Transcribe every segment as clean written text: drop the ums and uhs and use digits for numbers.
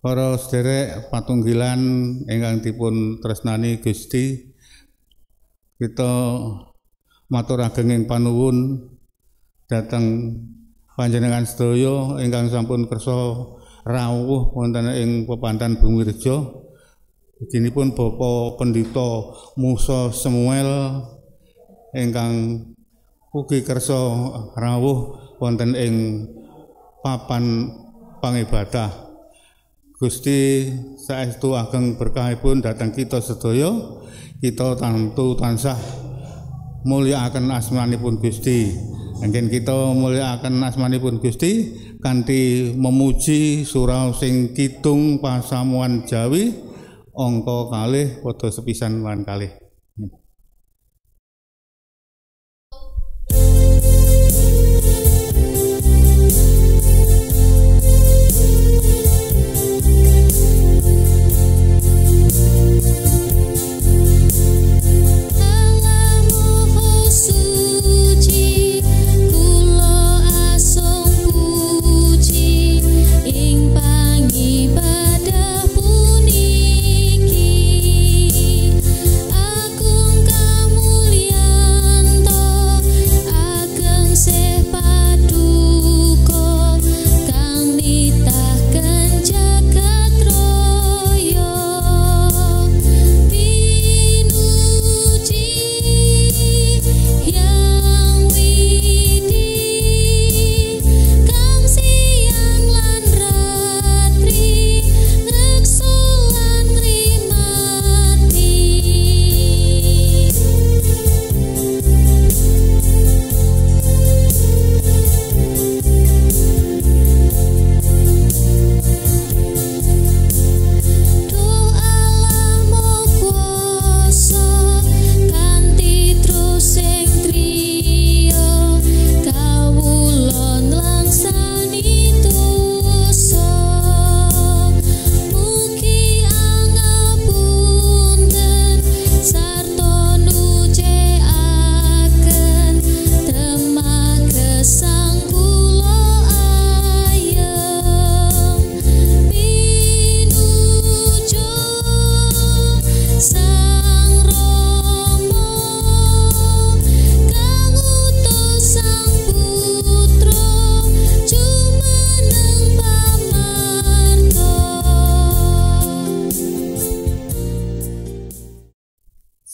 Para sederek patunggilan ingkang dipun tresnani Gusti, kita matur ageng panuwun dhateng panjenengan sedaya ingkang sampun kersa rawuh wonten ing pepantan Bumirejo. Dinipun Bapak Pendhita Musa Samuel ingkang ugi kersa rawuh wonten ing papan pangibadah. Gusti saestu ageng berkahipun dhateng kita sedaya, kita tantu tansah mulyakaken asmanipun Gusti. Anggen kita mulyakaken asmanipun Gusti kanthi memuji surau sing kidung pasamuan Jawi angka 2 pada sepisan lan 2.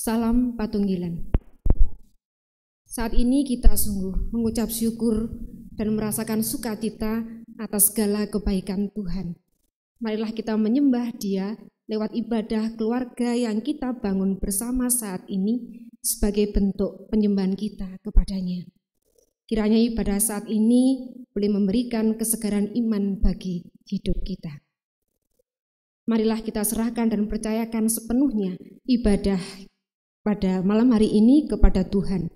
Salam Patunggilan. Saat ini kita sungguh mengucap syukur dan merasakan sukacita atas segala kebaikan Tuhan. Marilah kita menyembah Dia lewat ibadah keluarga yang kita bangun bersama saat ini sebagai bentuk penyembahan kita kepadanya. Kiranya ibadah saat ini boleh memberikan kesegaran iman bagi hidup kita. Marilah kita serahkan dan percayakan sepenuhnya ibadah pada malam hari ini kepada Tuhan.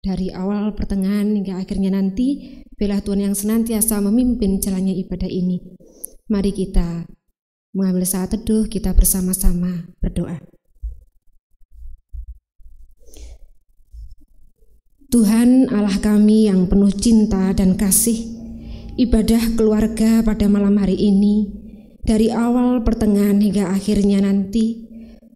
Dari awal, pertengahan, hingga akhirnya nanti, biarlah Tuhan yang senantiasa memimpin jalannya ibadah ini. Mari kita mengambil saat teduh, kita bersama-sama berdoa. Tuhan Allah kami yang penuh cinta dan kasih, ibadah keluarga pada malam hari ini, dari awal, pertengahan, hingga akhirnya nanti,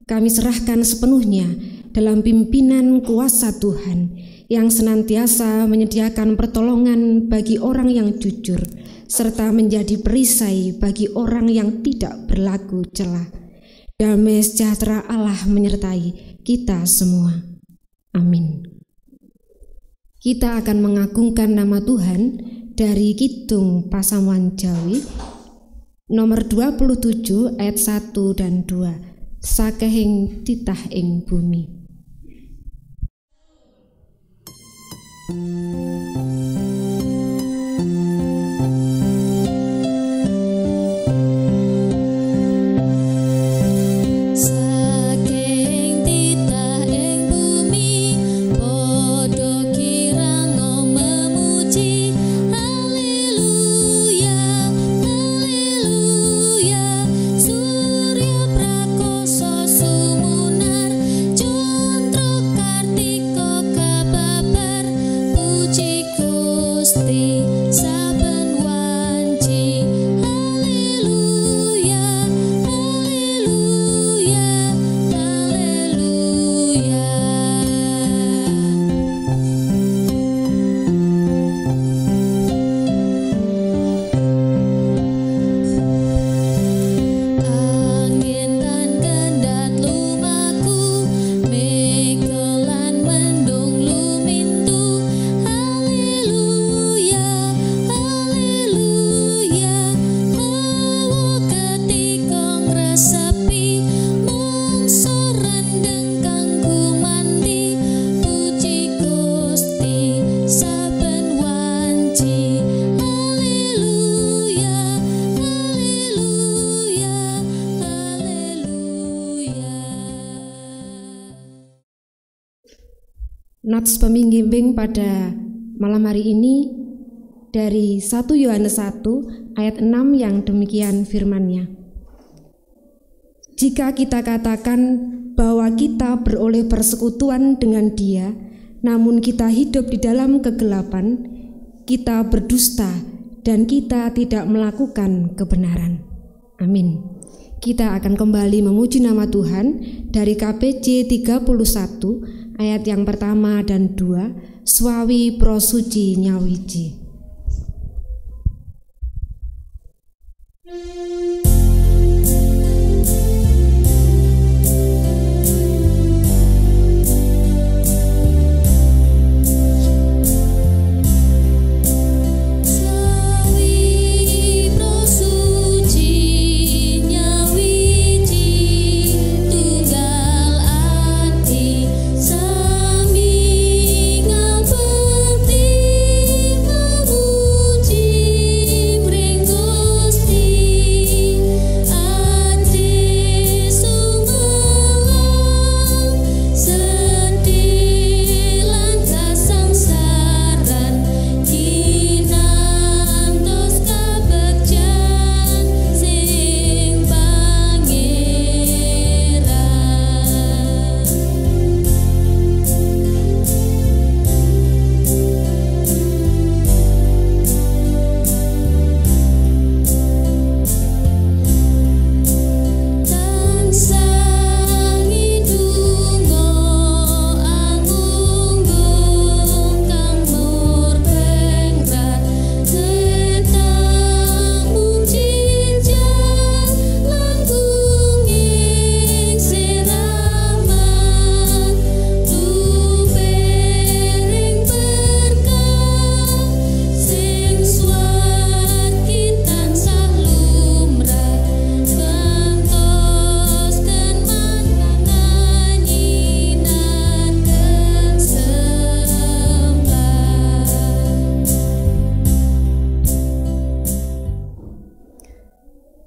kami serahkan sepenuhnya dalam pimpinan kuasa Tuhan yang senantiasa menyediakan pertolongan bagi orang yang jujur, serta menjadi perisai bagi orang yang tidak berlaku celah. Damai sejahtera Allah menyertai kita semua. Amin. Kita akan mengagungkan nama Tuhan dari Kidung Pasamuan Jawi nomor 27 ayat 1 dan 2. Sakehing titah ing bumi. Puji Nats pembimbing pada malam hari ini dari 1 Yohanes 1 ayat 6 yang demikian firman-Nya. Jika kita katakan bahwa kita beroleh persekutuan dengan Dia, namun kita hidup di dalam kegelapan, kita berdusta dan kita tidak melakukan kebenaran. Amin. Kita akan kembali memuji nama Tuhan dari KPJ 31 ayat yang pertama dan 2, Swawi Prosuci Nyawiji.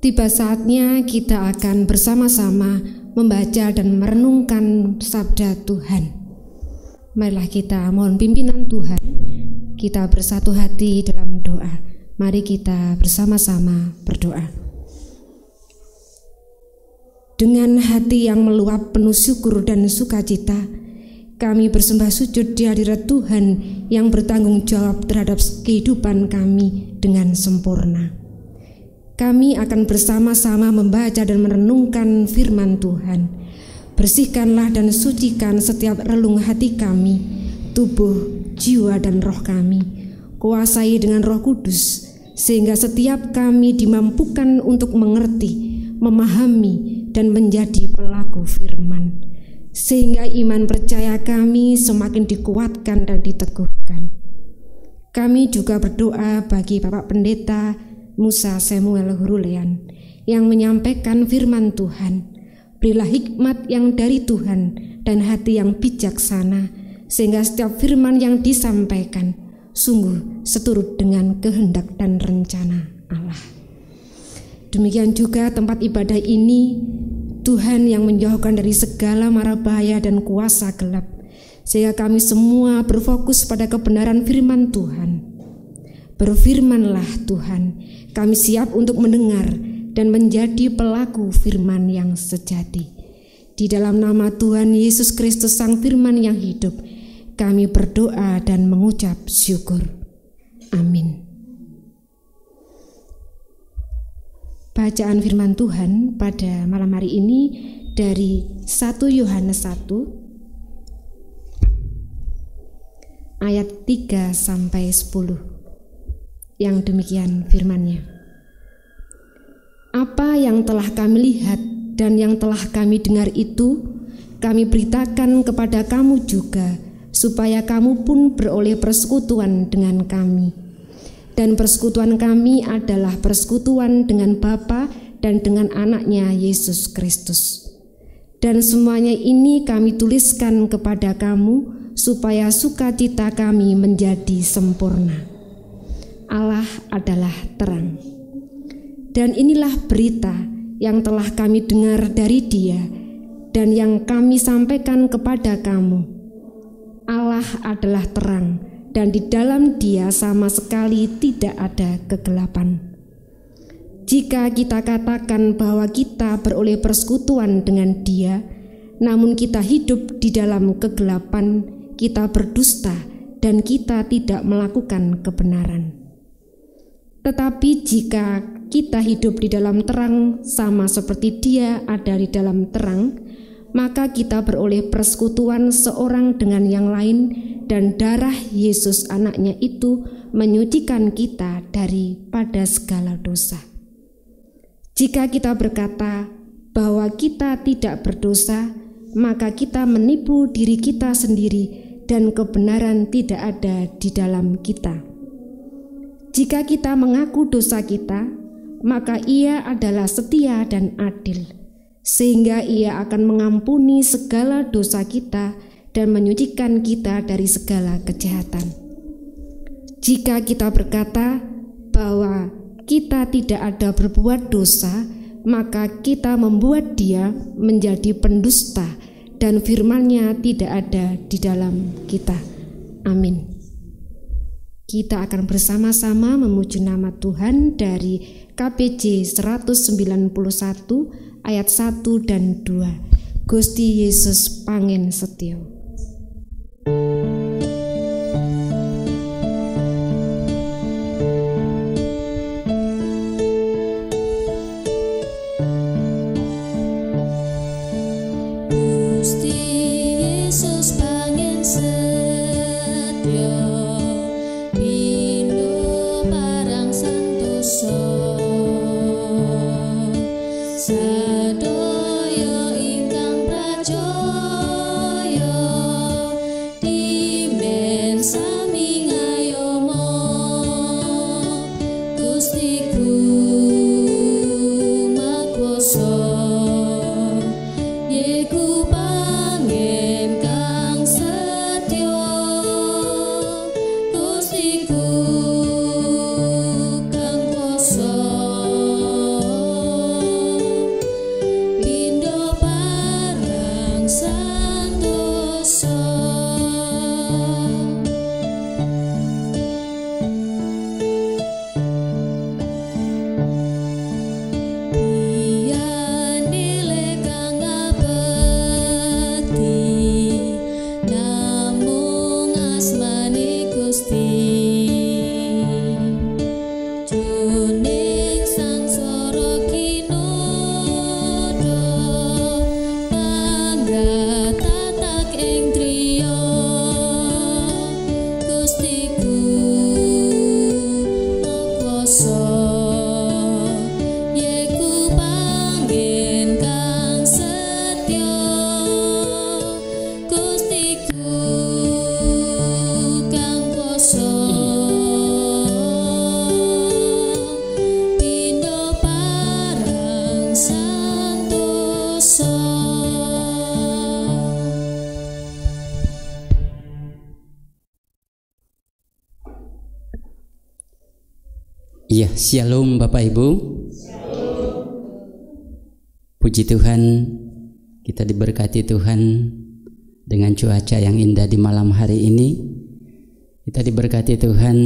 Tiba saatnya kita akan bersama-sama membaca dan merenungkan sabda Tuhan. Marilah kita mohon pimpinan Tuhan, kita bersatu hati dalam doa. Mari kita bersama-sama berdoa. Dengan hati yang meluap penuh syukur dan sukacita, kami bersembah sujud di hadirat Tuhan yang bertanggung jawab terhadap kehidupan kami dengan sempurna. Kami akan bersama-sama membaca dan merenungkan firman Tuhan. Bersihkanlah dan sucikan setiap relung hati kami, tubuh, jiwa, dan roh kami. Kuasai dengan Roh Kudus, sehingga setiap kami dimampukan untuk mengerti, memahami, dan menjadi pelaku firman. Sehingga iman percaya kami semakin dikuatkan dan diteguhkan. Kami juga berdoa bagi Bapak Pendeta Musa Samuel Hurulean yang menyampaikan firman Tuhan. Berilah hikmat yang dari Tuhan dan hati yang bijaksana, sehingga setiap firman yang disampaikan sungguh seturut dengan kehendak dan rencana Allah. Demikian juga tempat ibadah ini, Tuhan yang menjauhkan dari segala mara bahaya dan kuasa gelap, sehingga kami semua berfokus pada kebenaran firman Tuhan. Berfirmanlah Tuhan, kami siap untuk mendengar dan menjadi pelaku firman yang sejati. Di dalam nama Tuhan Yesus Kristus Sang Firman yang hidup, kami berdoa dan mengucap syukur. Amin. Bacaan firman Tuhan pada malam hari ini dari 1 Yohanes 1 ayat 3 sampai 10. Yang demikian firman-Nya. Apa yang telah kami lihat dan yang telah kami dengar itu kami beritakan kepada kamu juga, supaya kamu pun beroleh persekutuan dengan kami. Dan persekutuan kami adalah persekutuan dengan Bapa dan dengan Anak-Nya Yesus Kristus. Dan semuanya ini kami tuliskan kepada kamu, supaya sukacita kami menjadi sempurna. Allah adalah terang. Dan inilah berita yang telah kami dengar dari Dia dan yang kami sampaikan kepada kamu. Allah adalah terang, dan di dalam Dia sama sekali tidak ada kegelapan. Jika kita katakan bahwa kita beroleh persekutuan dengan Dia, namun kita hidup di dalam kegelapan, kita berdusta dan kita tidak melakukan kebenaran. Tetapi jika kita hidup di dalam terang sama seperti Dia ada di dalam terang, maka kita beroleh persekutuan seorang dengan yang lain, dan darah Yesus anaknya itu menyucikan kita daripada segala dosa. Jika kita berkata bahwa kita tidak berdosa, maka kita menipu diri kita sendiri dan kebenaran tidak ada di dalam kita. Jika kita mengaku dosa kita, maka Ia adalah setia dan adil, sehingga Ia akan mengampuni segala dosa kita dan menyucikan kita dari segala kejahatan. Jika kita berkata bahwa kita tidak ada berbuat dosa, maka kita membuat Dia menjadi pendusta dan firman-Nya tidak ada di dalam kita. Amin. Kita akan bersama-sama memuji nama Tuhan dari KPJ 191 ayat 1 dan 2. Gusti Yesus pangen setya. Iya, shalom Bapak Ibu. Shalom. Puji Tuhan, kita diberkati Tuhan dengan cuaca yang indah di malam hari ini. Kita diberkati Tuhan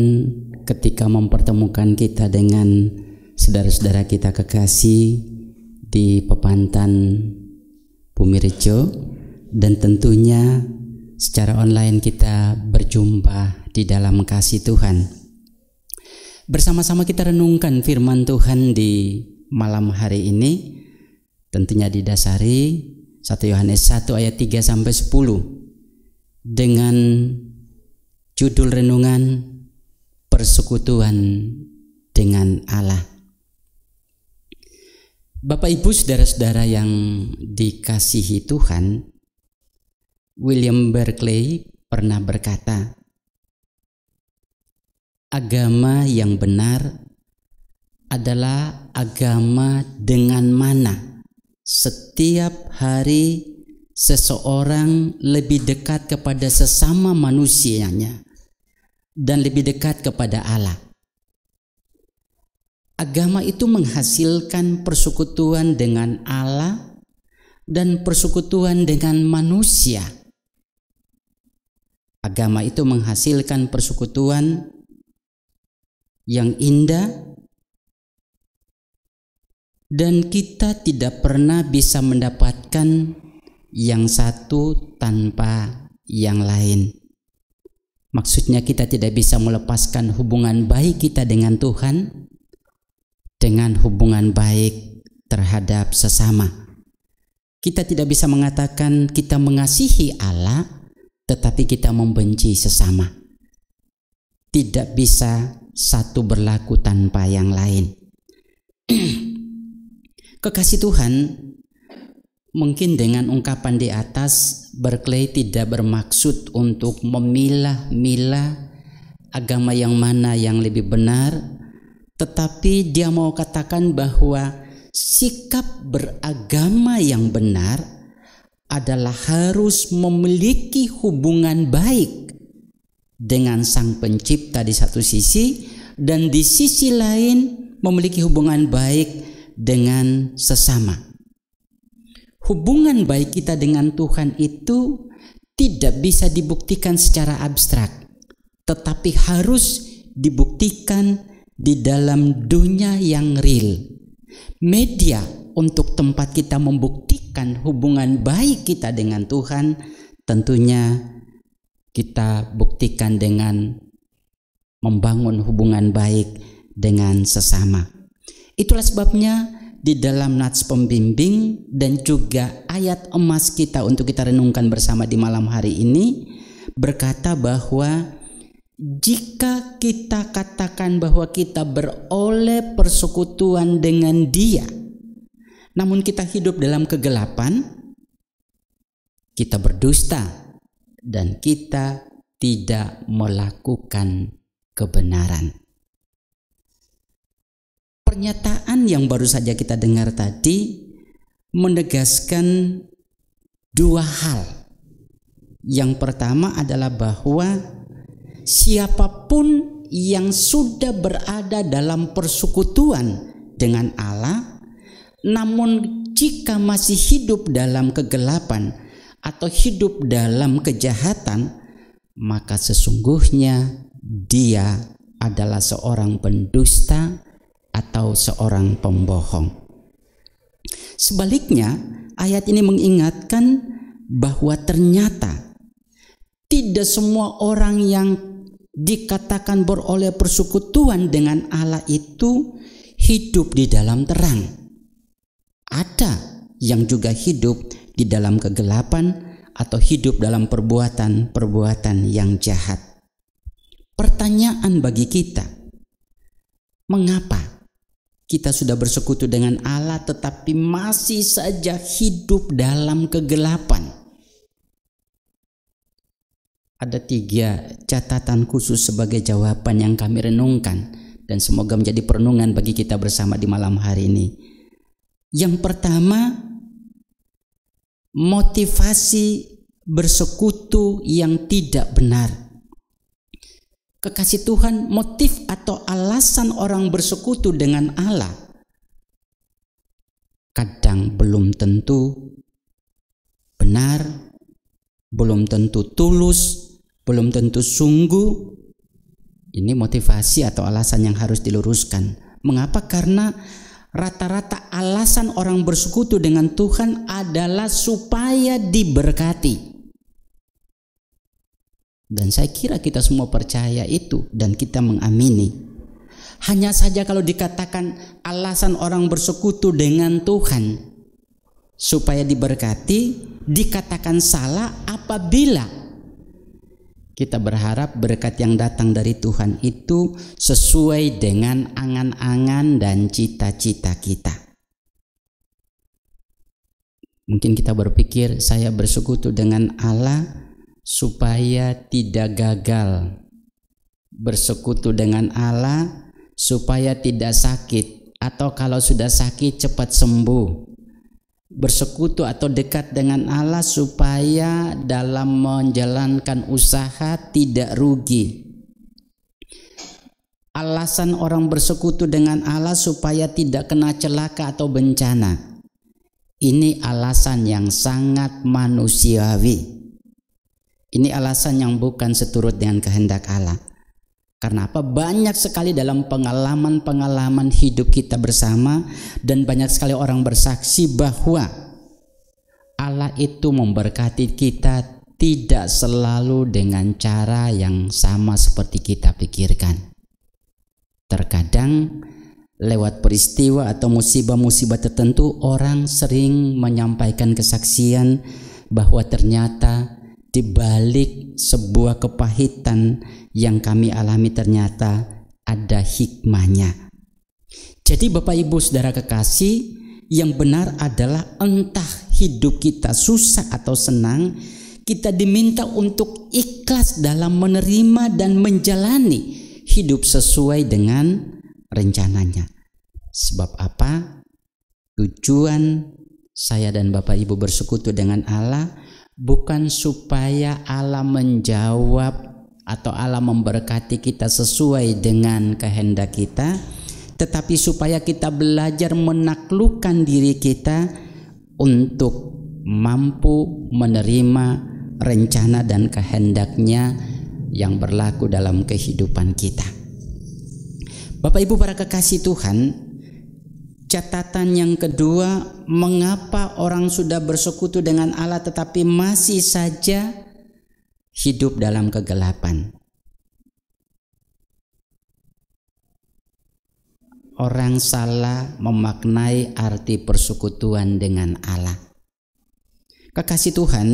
ketika mempertemukan kita dengan saudara-saudara kita kekasih di Pepantan Bumirejo, dan tentunya secara online kita berjumpa di dalam kasih Tuhan. Bersama-sama kita renungkan firman Tuhan di malam hari ini, tentunya didasari 1 Yohanes 1 ayat 3 sampai 10 dengan judul renungan persekutuan dengan Allah. Bapak Ibu saudara-saudara yang dikasihi Tuhan, William Barclay pernah berkata, agama yang benar adalah agama dengan mana setiap hari seseorang lebih dekat kepada sesama manusianya dan lebih dekat kepada Allah. Agama itu menghasilkan persekutuan dengan Allah dan persekutuan dengan manusia. Agama itu menghasilkan persekutuan yang indah, dan kita tidak pernah bisa mendapatkan yang satu tanpa yang lain. Maksudnya kita tidak bisa melepaskan hubungan baik kita dengan Tuhan dengan hubungan baik terhadap sesama. Kita tidak bisa mengatakan kita mengasihi Allah tetapi kita membenci sesama. Tidak bisa satu berlaku tanpa yang lain. Kekasih Tuhan, mungkin dengan ungkapan di atas, Berkeley tidak bermaksud untuk memilah-milah agama yang mana yang lebih benar, tetapi dia mau katakan bahwa sikap beragama yang benar adalah harus memiliki hubungan baik dengan Sang Pencipta di satu sisi, dan di sisi lain memiliki hubungan baik dengan sesama. Hubungan baik kita dengan Tuhan itu tidak bisa dibuktikan secara abstrak, tetapi harus dibuktikan di dalam dunia yang real. Media untuk tempat kita membuktikan hubungan baik kita dengan Tuhan tentunya kita buktikan dengan membangun hubungan baik dengan sesama. Itulah sebabnya di dalam nats pembimbing dan juga ayat emas kita untuk kita renungkan bersama di malam hari ini berkata bahwa jika kita katakan bahwa kita beroleh persekutuan dengan Dia, namun kita hidup dalam kegelapan, kita berdusta dan kita tidak melakukan kebenaran. Pernyataan yang baru saja kita dengar tadi menegaskan dua hal. Yang pertama adalah bahwa siapapun yang sudah berada dalam persekutuan dengan Allah, namun jika masih hidup dalam kegelapan atau hidup dalam kejahatan, maka sesungguhnya dia adalah seorang pendusta atau seorang pembohong. Sebaliknya, ayat ini mengingatkan bahwa ternyata tidak semua orang yang dikatakan beroleh persekutuan dengan Allah itu hidup di dalam terang. Ada yang juga hidup di dalam kegelapan atau hidup dalam perbuatan-perbuatan yang jahat. Pertanyaan bagi kita, mengapa kita sudah bersekutu dengan Allah tetapi masih saja hidup dalam kegelapan? Ada 3 catatan khusus sebagai jawaban yang kami renungkan dan semoga menjadi perenungan bagi kita bersama di malam hari ini. Yang pertama, motivasi bersekutu yang tidak benar. Kekasih Tuhan, motif atau alasan orang bersekutu dengan Allah kadang belum tentu benar, belum tentu tulus, belum tentu sungguh. Ini motivasi atau alasan yang harus diluruskan. Mengapa? Karena rata-rata alasan orang bersekutu dengan Tuhan adalah supaya diberkati. Dan saya kira kita semua percaya itu dan kita mengamini. Hanya saja kalau dikatakan alasan orang bersekutu dengan Tuhan supaya diberkati, dikatakan salah apabila kita berharap berkat yang datang dari Tuhan itu sesuai dengan angan-angan dan cita-cita kita. Mungkin kita berpikir saya bersekutu dengan Allah supaya tidak gagal, bersekutu dengan Allah supaya tidak sakit, atau kalau sudah sakit cepat sembuh. Bersekutu atau dekat dengan Allah supaya dalam menjalankan usaha tidak rugi. Alasan orang bersekutu dengan Allah supaya tidak kena celaka atau bencana. Ini alasan yang sangat manusiawi. Ini alasan yang bukan seturut dengan kehendak Allah. Karena apa? Banyak sekali dalam pengalaman-pengalaman hidup kita bersama, dan banyak sekali orang bersaksi bahwa Allah itu memberkati kita tidak selalu dengan cara yang sama seperti kita pikirkan. Terkadang lewat peristiwa atau musibah-musibah tertentu, orang sering menyampaikan kesaksian bahwa ternyata di balik sebuah kepahitan yang kami alami ternyata ada hikmahnya. Jadi Bapak Ibu Saudara kekasih, yang benar adalah entah hidup kita susah atau senang, kita diminta untuk ikhlas dalam menerima dan menjalani hidup sesuai dengan rencananya. Sebab apa? Tujuan saya dan Bapak Ibu bersekutu dengan Allah bukan supaya Allah menjawab atau Allah memberkati kita sesuai dengan kehendak kita, tetapi supaya kita belajar menaklukkan diri kita untuk mampu menerima rencana dan kehendaknya yang berlaku dalam kehidupan kita. Bapak Ibu para kekasih Tuhan, catatan yang kedua, mengapa orang sudah bersekutu dengan Allah tetapi masih saja hidup dalam kegelapan? Orang salah memaknai arti persekutuan dengan Allah. Kekasih Tuhan,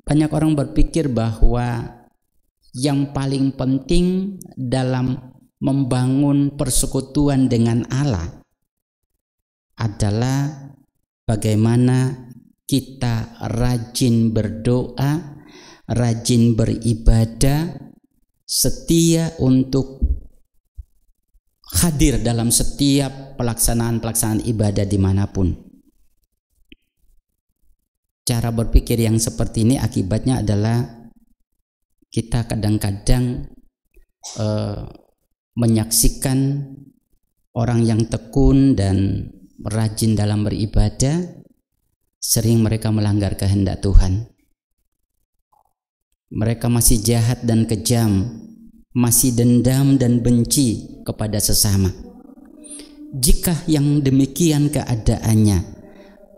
banyak orang berpikir bahwa yang paling penting dalam membangun persekutuan dengan Allah adalah bagaimana kita rajin berdoa, rajin beribadah, setia untuk hadir dalam setiap pelaksanaan ibadah dimanapun. Cara berpikir yang seperti ini akibatnya adalah kita kadang-kadang menyaksikan orang yang tekun dan rajin dalam beribadah, sering mereka melanggar kehendak Tuhan. Mereka masih jahat dan kejam, masih dendam dan benci kepada sesama. Jika yang demikian keadaannya,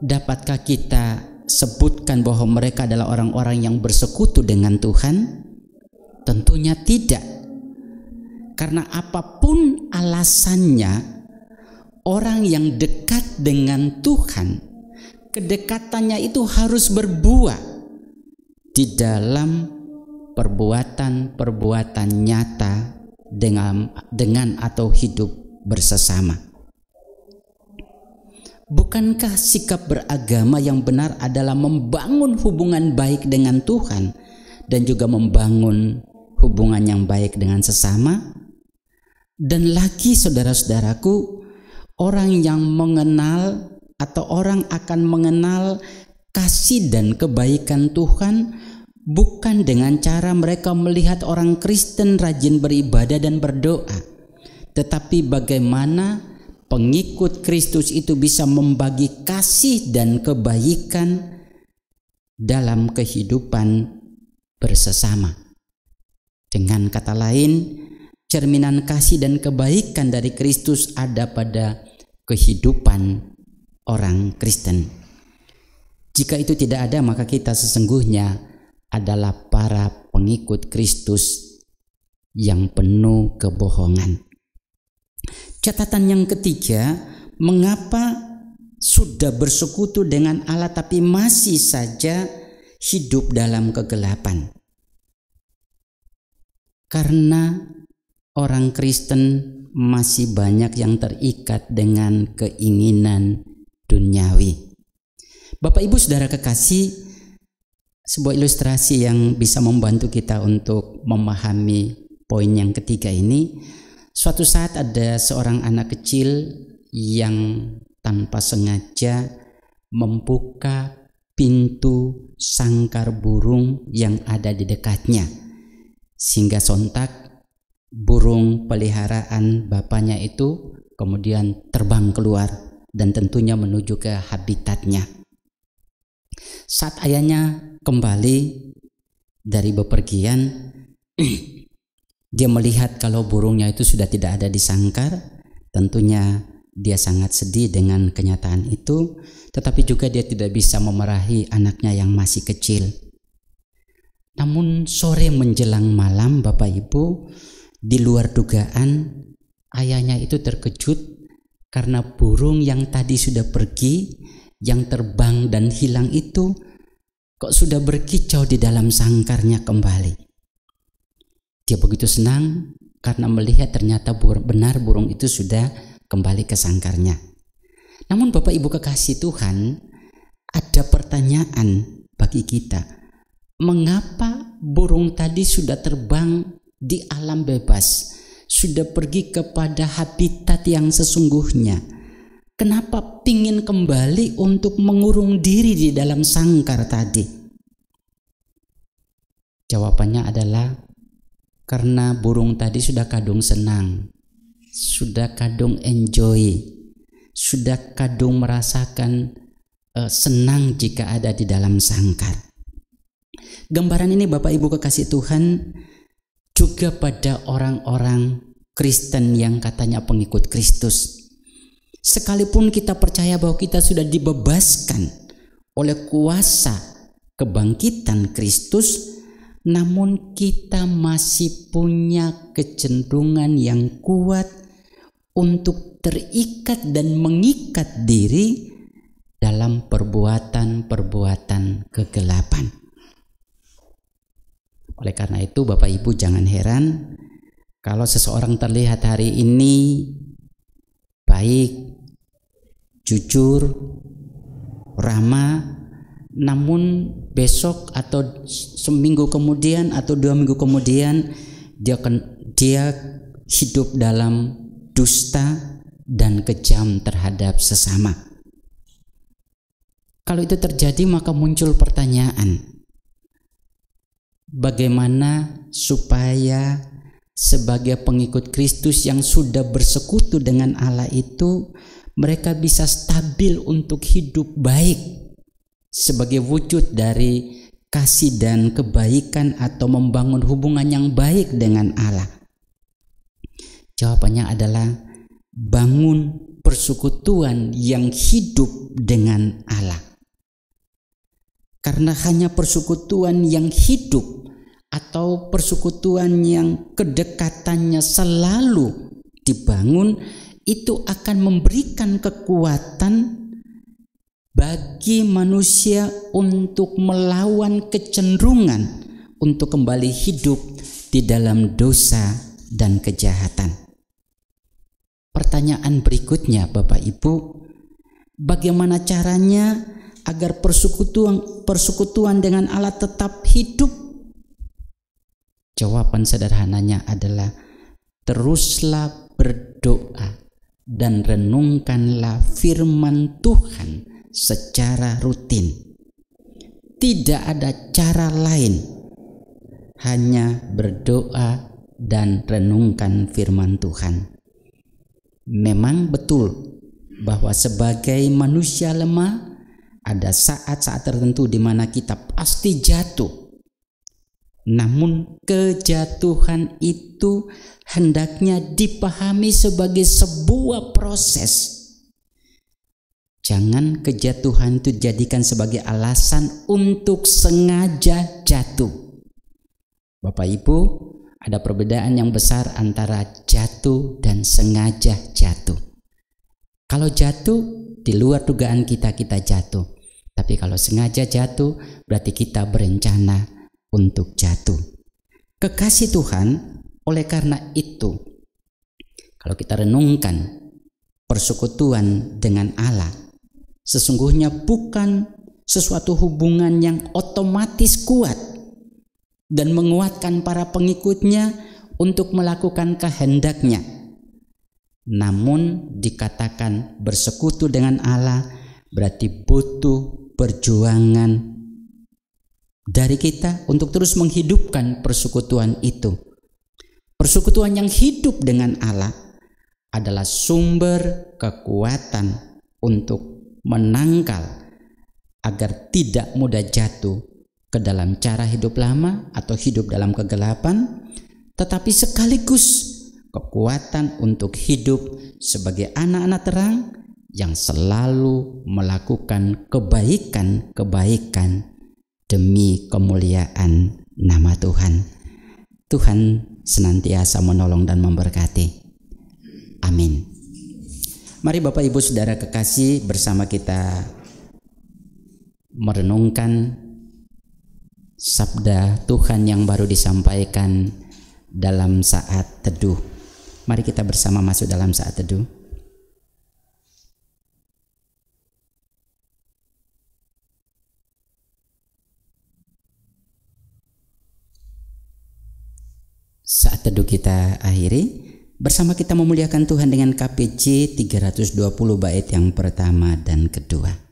dapatkah kita sebutkan bahwa mereka adalah orang-orang yang bersekutu dengan Tuhan? Tentunya tidak. Karena apapun alasannya, orang yang dekat dengan Tuhan, kedekatannya itu harus berbuah di dalam perbuatan-perbuatan nyata dengan atau hidup bersesama. Bukankah sikap beragama yang benar adalah membangun hubungan baik dengan Tuhan dan juga membangun hubungan yang baik dengan sesama? Dan lagi saudara-saudaraku, orang yang mengenal atau orang akan mengenal kasih dan kebaikan Tuhan bukan dengan cara mereka melihat orang Kristen rajin beribadah dan berdoa, tetapi bagaimana pengikut Kristus itu bisa membagi kasih dan kebaikan dalam kehidupan bersesama. Dengan kata lain, cerminan kasih dan kebaikan dari Kristus ada pada kehidupan orang Kristen. Jika itu tidak ada, maka kita sesungguhnya adalah para pengikut Kristus yang penuh kebohongan. Catatan yang ketiga, mengapa sudah bersekutu dengan Allah tapi masih saja hidup dalam kegelapan? Karena orang Kristen masih banyak yang terikat dengan keinginan duniawi. Bapak Ibu Saudara kekasih, sebuah ilustrasi yang bisa membantu kita untuk memahami poin yang ketiga ini. Suatu saat ada seorang anak kecil yang tanpa sengaja membuka pintu sangkar burung yang ada di dekatnya, sehingga sontak burung peliharaan bapaknya itu kemudian terbang keluar dan tentunya menuju ke habitatnya. Saat ayahnya kembali, dari bepergian, dia melihat kalau burungnya itu sudah tidak ada di sangkar. Tentunya dia sangat sedih dengan kenyataan itu, tetapi juga dia tidak bisa memarahi anaknya yang masih kecil. Namun sore menjelang malam, Bapak Ibu, di luar dugaan ayahnya itu terkejut karena burung yang tadi sudah pergi, yang terbang dan hilang itu kok sudah berkicau di dalam sangkarnya kembali. Dia begitu senang karena melihat ternyata benar burung itu sudah kembali ke sangkarnya. Namun Bapak Ibu kekasih Tuhan, ada pertanyaan bagi kita. Mengapa burung tadi sudah terbang di alam bebas, sudah pergi kepada habitat yang sesungguhnya? Kenapa pingin kembali untuk mengurung diri di dalam sangkar tadi? Jawabannya adalah karena burung tadi sudah kadung senang, sudah kadung enjoy, sudah kadung merasakan senang jika ada di dalam sangkar. Gambaran ini Bapak Ibu kekasih Tuhan juga pada orang-orang Kristen yang katanya pengikut Kristus. Sekalipun kita percaya bahwa kita sudah dibebaskan oleh kuasa kebangkitan Kristus, namun kita masih punya kecenderungan yang kuat untuk terikat dan mengikat diri dalam perbuatan-perbuatan kegelapan. Oleh karena itu Bapak Ibu jangan heran kalau seseorang terlihat hari ini baik, jujur, ramah, namun besok atau seminggu kemudian atau 2 minggu kemudian dia hidup dalam dusta dan kejam terhadap sesama. Kalau itu terjadi maka muncul pertanyaan, bagaimana supaya sebagai pengikut Kristus yang sudah bersekutu dengan Allah itu mereka bisa stabil untuk hidup baik sebagai wujud dari kasih dan kebaikan atau membangun hubungan yang baik dengan Allah? Jawabannya adalah bangun persekutuan yang hidup dengan Allah. Karena hanya persekutuan yang hidup atau persekutuan yang kedekatannya selalu dibangun itu akan memberikan kekuatan bagi manusia untuk melawan kecenderungan untuk kembali hidup di dalam dosa dan kejahatan. Pertanyaan berikutnya Bapak Ibu, bagaimana caranya agar persekutuan dengan Allah tetap hidup? Jawaban sederhananya adalah teruslah berdoa dan renungkanlah firman Tuhan secara rutin. Tidak ada cara lain, hanya berdoa dan renungkan firman Tuhan. Memang betul bahwa sebagai manusia lemah ada saat-saat tertentu di mana kita pasti jatuh. Namun kejatuhan itu hendaknya dipahami sebagai sebuah proses. Jangan kejatuhan itu dijadikan sebagai alasan untuk sengaja jatuh. Bapak Ibu, ada perbedaan yang besar antara jatuh dan sengaja jatuh. Kalau jatuh, di luar dugaan kita jatuh. Tapi kalau sengaja jatuh, berarti kita berencana untuk jatuh. Kekasih Tuhan, oleh karena itu, kalau kita renungkan persekutuan dengan Allah, sesungguhnya bukan sesuatu hubungan yang otomatis kuat dan menguatkan para pengikutnya untuk melakukan kehendaknya. Namun dikatakan bersekutu dengan Allah berarti butuh perjuangan dari kita untuk terus menghidupkan persekutuan itu. Persekutuan yang hidup dengan Allah adalah sumber kekuatan untuk menangkal agar tidak mudah jatuh ke ke dalam cara hidup lama atau hidup dalam kegelapan, tetapi sekaligus kekuatan untuk hidup sebagai anak-anak terang yang selalu melakukan kebaikan-kebaikan demi kemuliaan nama Tuhan. Tuhan senantiasa menolong dan memberkati. Amin. Mari Bapak Ibu Saudara kekasih, bersama kita merenungkan sabda Tuhan yang baru disampaikan dalam saat teduh. Mari kita bersama masuk dalam saat teduh. Saat teduh kita akhiri, bersama kita memuliakan Tuhan dengan KPJ 320 bait yang pertama dan kedua.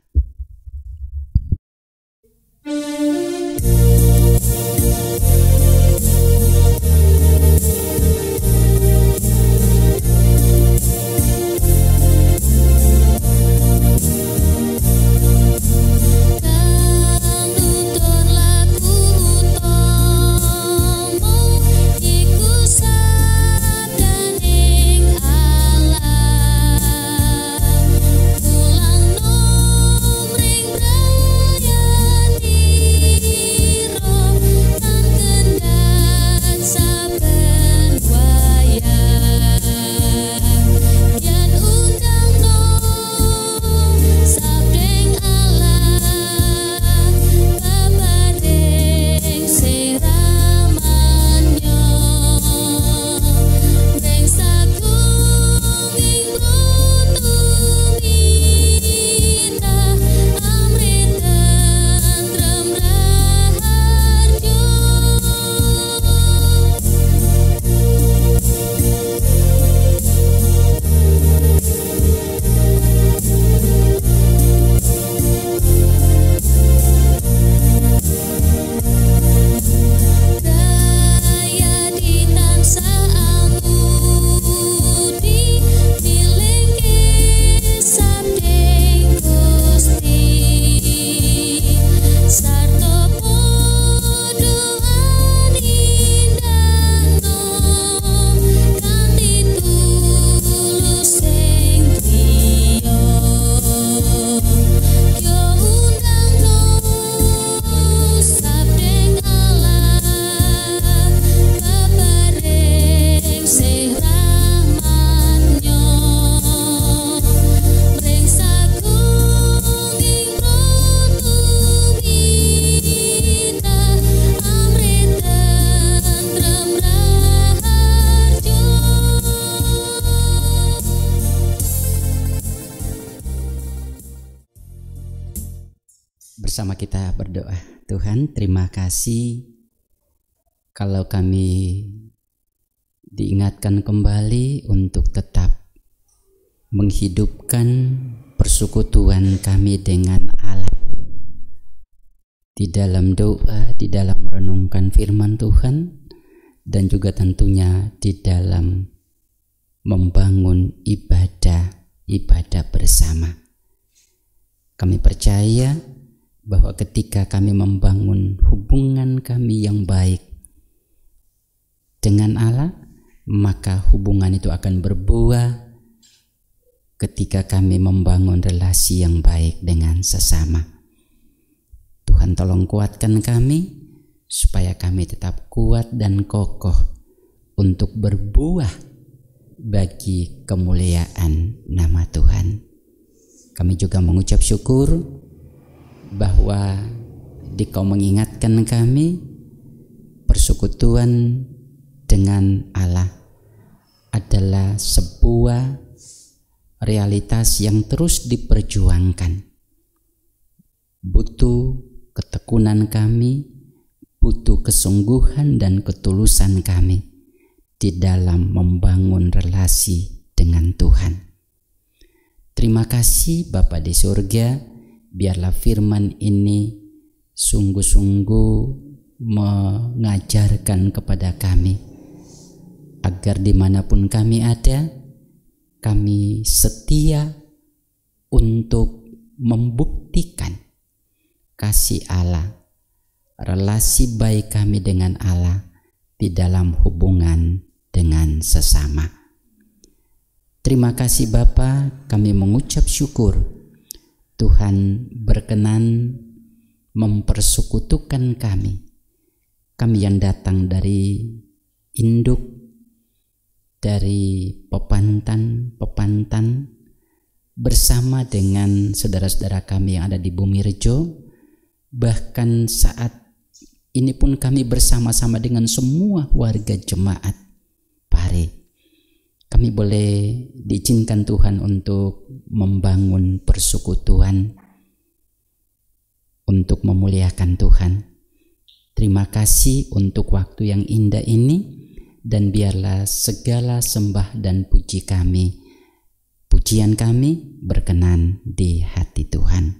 Bersama kita berdoa. Tuhan, terima kasih kalau kami diingatkan kembali untuk tetap menghidupkan persekutuan kami dengan Allah di dalam doa, di dalam merenungkan firman Tuhan, dan juga tentunya di dalam membangun ibadah bersama. Kami percaya bahwa ketika kami membangun hubungan kami yang baik dengan Allah, maka hubungan itu akan berbuah ketika kami membangun relasi yang baik dengan sesama. Tuhan, tolong kuatkan kami supaya kami tetap kuat dan kokoh untuk berbuah bagi kemuliaan nama Tuhan. Kami juga mengucap syukur bahwa Dikau mengingatkan kami persekutuan dengan Allah adalah sebuah realitas yang terus diperjuangkan. Butuh ketekunan kami, butuh kesungguhan dan ketulusan kami di dalam membangun relasi dengan Tuhan. Terima kasih Bapa di surga. Biarlah firman ini sungguh-sungguh mengajarkan kepada kami, agar dimanapun kami ada, kami setia untuk membuktikan kasih Allah relasi baik kami dengan Allah di dalam hubungan dengan sesama. Terima kasih Bapa, kami mengucap syukur Tuhan berkenan mempersekutukan kami yang datang dari induk, dari pepantan bersama dengan saudara-saudara kami yang ada di Bumi Rejo. Bahkan saat ini pun kami bersama-sama dengan semua warga jemaat Pare. Kami boleh diizinkan Tuhan untuk membangun persekutuan, untuk memuliakan Tuhan. Terima kasih untuk waktu yang indah ini, dan biarlah segala sembah dan pujian kami berkenan di hati Tuhan.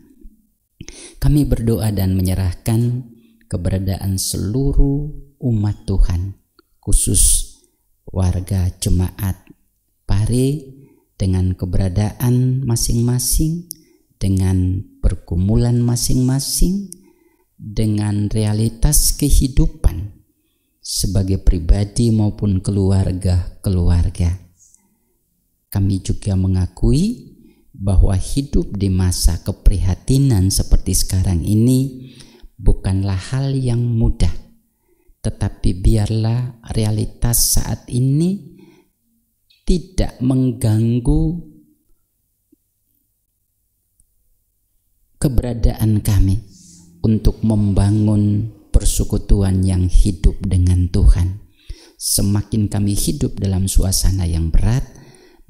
Kami berdoa dan menyerahkan keberadaan seluruh umat Tuhan, khusus warga jemaat Pare dengan keberadaan masing-masing, dengan pergumulan masing-masing, dengan realitas kehidupan sebagai pribadi maupun keluarga. Kami juga mengakui bahwa hidup di masa keprihatinan seperti sekarang ini bukanlah hal yang mudah, tetapi biarlah realitas saat ini tidak mengganggu keberadaan kami untuk membangun persekutuan yang hidup dengan Tuhan. Semakin kami hidup dalam suasana yang berat,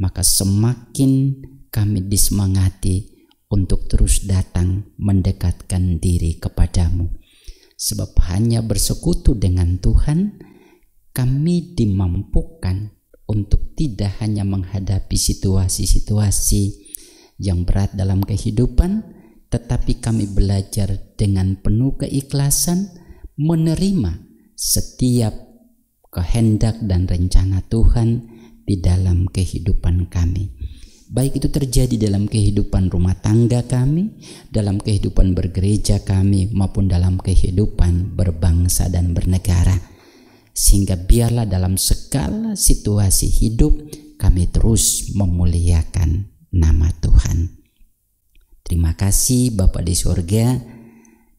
maka semakin kami disemangati untuk terus datang mendekatkan diri kepadamu. Sebab hanya bersekutu dengan Tuhan, kami dimampukan untuk tidak hanya menghadapi situasi-situasi yang berat dalam kehidupan, tetapi kami belajar dengan penuh keikhlasan menerima setiap kehendak dan rencana Tuhan di dalam kehidupan kami. Baik itu terjadi dalam kehidupan rumah tangga kami, dalam kehidupan bergereja kami, maupun dalam kehidupan berbangsa dan bernegara. Sehingga biarlah dalam segala situasi hidup kami terus memuliakan nama Tuhan. Terima kasih Bapa di surga,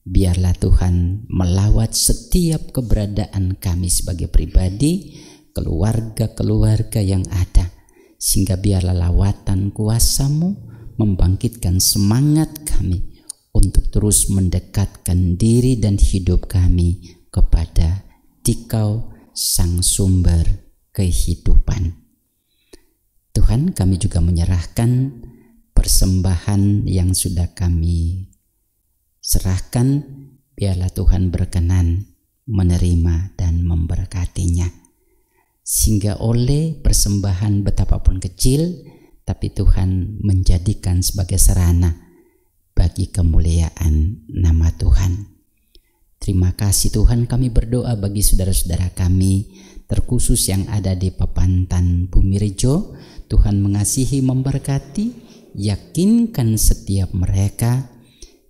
biarlah Tuhan melawat setiap keberadaan kami sebagai pribadi, keluarga-keluarga yang ada, sehingga biarlah lawatan kuasa-Mu membangkitkan semangat kami untuk terus mendekatkan diri dan hidup kami kepada Dikau Sang Sumber kehidupan. Tuhan, kami juga menyerahkan persembahan yang sudah kami serahkan, biarlah Tuhan berkenan menerima dan memberkatinya, sehingga oleh persembahan betapapun kecil, tapi Tuhan menjadikan sebagai sarana bagi kemuliaan nama Tuhan. Terima kasih Tuhan, kami berdoa bagi saudara-saudara kami, terkhusus yang ada di Papantan Bumi Rejo. Tuhan mengasihi, memberkati, yakinkan setiap mereka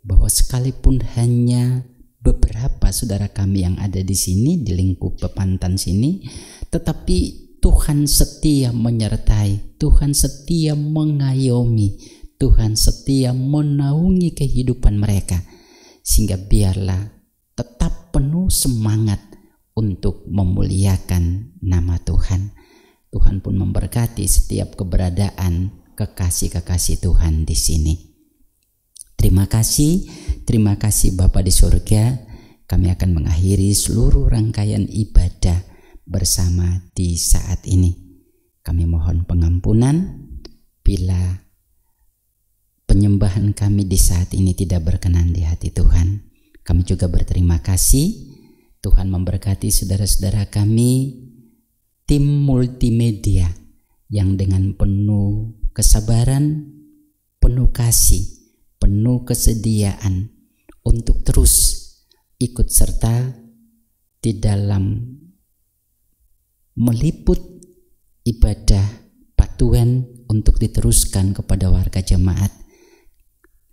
bahwa sekalipun hanya beberapa saudara kami yang ada di sini, di lingkup Pepantan sini, tetapi Tuhan setia menyertai, Tuhan setia mengayomi, Tuhan setia menaungi kehidupan mereka, sehingga biarlah tetap penuh semangat untuk memuliakan nama Tuhan. Tuhan pun memberkati setiap keberadaan kekasih-kekasih Tuhan di sini. Terima kasih Bapa di surga. Kami akan mengakhiri seluruh rangkaian ibadah bersama di saat ini. Kami mohon pengampunan bila penyembahan kami di saat ini tidak berkenan di hati Tuhan. Kami juga berterima kasih Tuhan memberkati saudara-saudara kami, tim multimedia yang dengan penuh kesabaran, penuh kasih, penuh kesediaan untuk terus ikut serta di dalam meliput ibadah patuan untuk diteruskan kepada warga jemaat.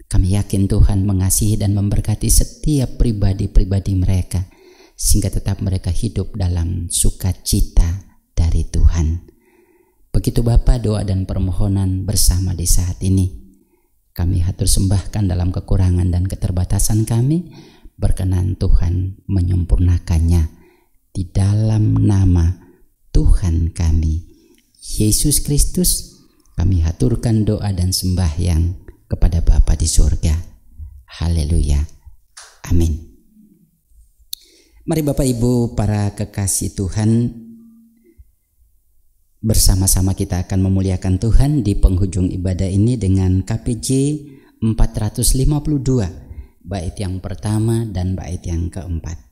Kami yakin Tuhan mengasihi dan memberkati setiap pribadi-pribadi mereka, sehingga tetap mereka hidup dalam sukacita dari Tuhan. Begitu Bapa, doa dan permohonan bersama di saat ini. Kami hatur sembahkan dalam kekurangan dan keterbatasan kami, berkenan Tuhan menyempurnakannya di dalam nama Tuhan kami, Yesus Kristus. Kami haturkan doa dan sembahyang kepada Bapa di surga. Haleluya. Amin. Mari Bapak Ibu para kekasih Tuhan, bersama-sama kita akan memuliakan Tuhan di penghujung ibadah ini dengan KPJ 452, bait yang pertama dan bait yang keempat.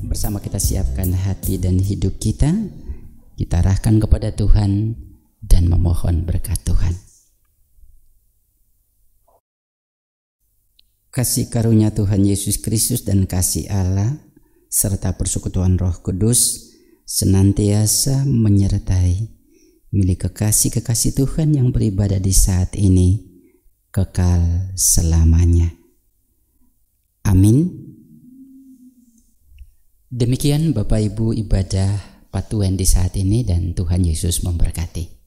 Bersama kita siapkan hati dan hidup kita arahkan kepada Tuhan dan memohon berkat Tuhan. Kasih karunia Tuhan Yesus Kristus dan kasih Allah serta persekutuan Roh Kudus senantiasa menyertai milik kekasih-kekasih Tuhan yang beribadah di saat ini kekal selamanya. Amin. Demikian Bapak Ibu ibadah Patuan di saat ini, dan Tuhan Yesus memberkati.